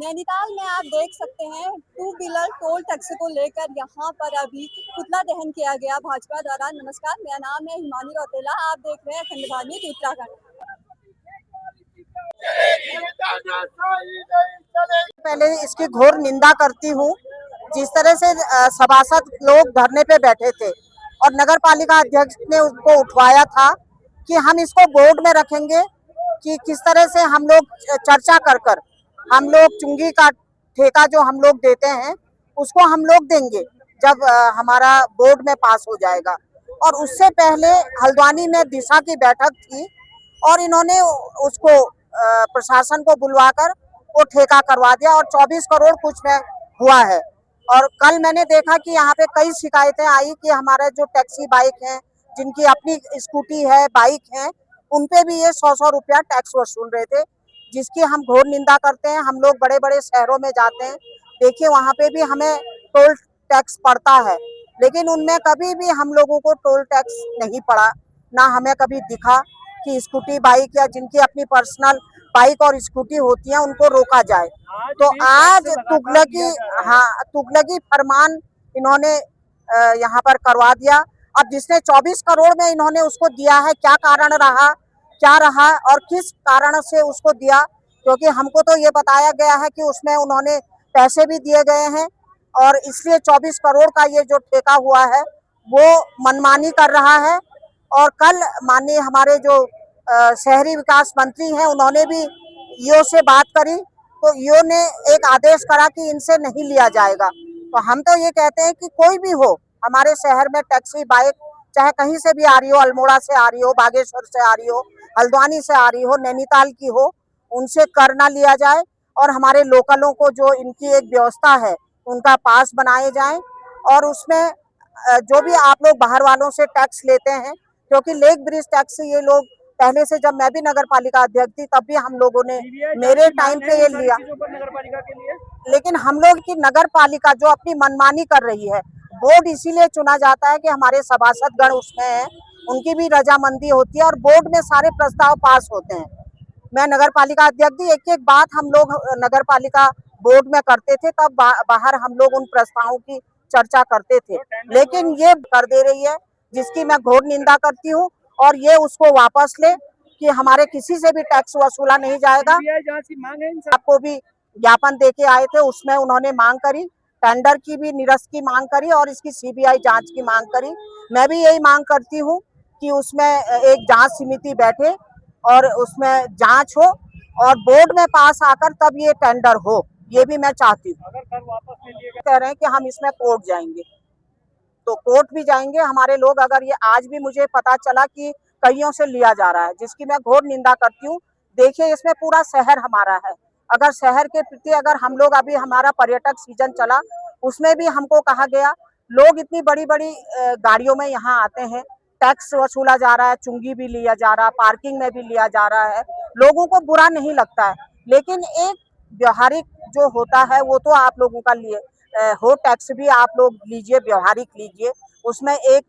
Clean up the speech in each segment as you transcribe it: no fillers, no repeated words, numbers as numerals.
नैनीताल में आप देख सकते हैं टू व्हीलर टोल टैक्स को लेकर यहाँ पर अभी पुतला दहन किया गया भाजपा द्वारा। नमस्कार, मेरा नाम है हिमानी रौतेला। आप देख रहे हैं अखंड भारत न्यूज़ उत्तराखंड। पहले इसकी घोर निंदा करती हूँ। जिस तरह से सभासद लोग धरने पे बैठे थे और नगर पालिका अध्यक्ष ने उसको उठवाया था कि हम इसको बोर्ड में रखेंगे कि किस तरह से हम लोग चर्चा कर हम लोग चुंगी का ठेका जो हम लोग देते हैं उसको हम लोग देंगे जब हमारा बोर्ड में पास हो जाएगा। और उससे पहले हल्द्वानी में दिशा की बैठक थी और इन्होंने उसको प्रशासन को बुलवाकर वो ठेका करवा दिया और 24 करोड़ कुछ में हुआ है। और कल मैंने देखा कि यहाँ पे कई शिकायतें आई कि हमारे जो टैक्सी बाइक हैं, जिनकी अपनी स्कूटी है, बाइक है, उनपे भी ये 100-100 रुपया टैक्स वसूल रहे थे, जिसकी हम घोर निंदा करते हैं। हम लोग बड़े बड़े शहरों में जाते हैं, देखिए वहाँ पे भी हमें टोल टैक्स पड़ता है, लेकिन उनमें कभी भी हम लोगों को टोल टैक्स नहीं पड़ा, ना हमें कभी दिखा कि स्कूटी बाइक या जिनकी अपनी पर्सनल बाइक और स्कूटी होती है उनको रोका जाए। तो आज तुगलकी फरमान इन्होंने यहाँ पर करवा दिया। अब जिसने 24 करोड़ में इन्होंने उसको दिया है, क्या कारण रहा, क्या रहा और किस कारण से उसको दिया, क्योंकि हमको तो ये बताया गया है कि उसमें उन्होंने पैसे भी दिए गए हैं और इसलिए 24 करोड़ का ये जो ठेका हुआ है वो मनमानी कर रहा है। और कल माननीय हमारे जो शहरी विकास मंत्री हैं उन्होंने भी ईओ से बात करी, तो ईओ ने एक आदेश करा कि इनसे नहीं लिया जाएगा। तो हम तो ये कहते हैं कि कोई भी हो हमारे शहर में टैक्सी बाइक चाहे कहीं से भी आ रही हो, अल्मोड़ा से आ रही हो, बागेश्वर से आ रही हो, हल्द्वानी से आ रही हो, नैनीताल की हो, उनसे कर ना लिया जाए और हमारे लोकलों को जो इनकी एक व्यवस्था है उनका पास बनाए जाए। और उसमें जो भी आप लोग बाहर वालों से टैक्स लेते हैं, क्योंकि लेक ब्रिज टैक्स ये लोग पहले से, जब मैं भी नगर पालिका अध्यक्ष थी तब भी हम लोगों ने मेरे टाइम पे ये लिया, लेकिन हम लोग की नगर पालिका जो अपनी मनमानी कर रही है, बोर्ड इसीलिए चुना जाता है कि हमारे सभासद गण उसमें हैं, उनकी भी रजामंदी होती है और बोर्ड में सारे प्रस्ताव पास होते हैं। मैं नगर पालिका अध्यक्ष थी, एक एक बात हम लोग नगर पालिका बोर्ड में करते थे, तब बाहर हम लोग उन प्रस्तावों की चर्चा करते थे, लेकिन ये कर दे रही है जिसकी मैं घोर निंदा करती हूँ। और ये उसको वापस ले कि हमारे किसी से भी टैक्स वसूला नहीं जाएगा। आपको भी ज्ञापन देके आए थे, उसमें उन्होंने मांग करी, टेंडर की भी निरस्त की मांग करी और इसकी सीबीआई जांच की मांग करी। मैं भी यही मांग करती हूँ कि उसमें एक जांच समिति बैठे और उसमें जांच हो और बोर्ड में पास आकर तब ये टेंडर हो, ये भी मैं चाहती हूँ। अगर वापस नहीं लिए कह रहे हैं कि हम इसमें कोर्ट जाएंगे, तो कोर्ट भी जाएंगे हमारे लोग। अगर ये आज भी मुझे पता चला कि कईयों से लिया जा रहा है, जिसकी मैं घोर निंदा करती हूँ। देखिए इसमें पूरा शहर हमारा है, अगर शहर के प्रति अगर हम लोग, अभी हमारा पर्यटक सीजन चला उसमें भी हमको कहा गया, लोग इतनी बड़ी बड़ी गाड़ियों में यहाँ आते हैं, टैक्स वसूला जा रहा है, चुंगी भी लिया जा रहा है, पार्किंग में भी लिया जा रहा है, लोगों को बुरा नहीं लगता है, लेकिन एक व्यवहारिक जो होता है वो तो आप लोगों का लिए हो, टैक्स भी आप लोग लीजिए, व्यवहारिक लीजिए, उसमें एक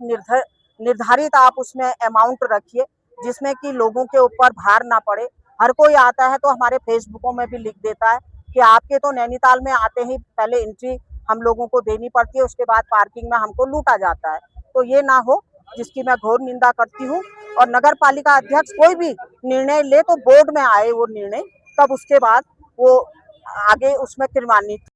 निर्धारित आप उसमें अमाउंट रखिए जिसमें कि लोगों के ऊपर भार ना पड़े। हर कोई आता है तो हमारे फेसबुकों में भी लिख देता है कि आपके तो नैनीताल में आते ही पहले एंट्री हम लोगों को देनी पड़ती है, उसके बाद पार्किंग में हमको लूटा जाता है। तो ये ना हो, जिसकी मैं घोर निंदा करती हूँ। और नगर पालिका अध्यक्ष कोई भी निर्णय ले तो बोर्ड में आए वो निर्णय, तब उसके बाद वो आगे उसमें क्रियान्वित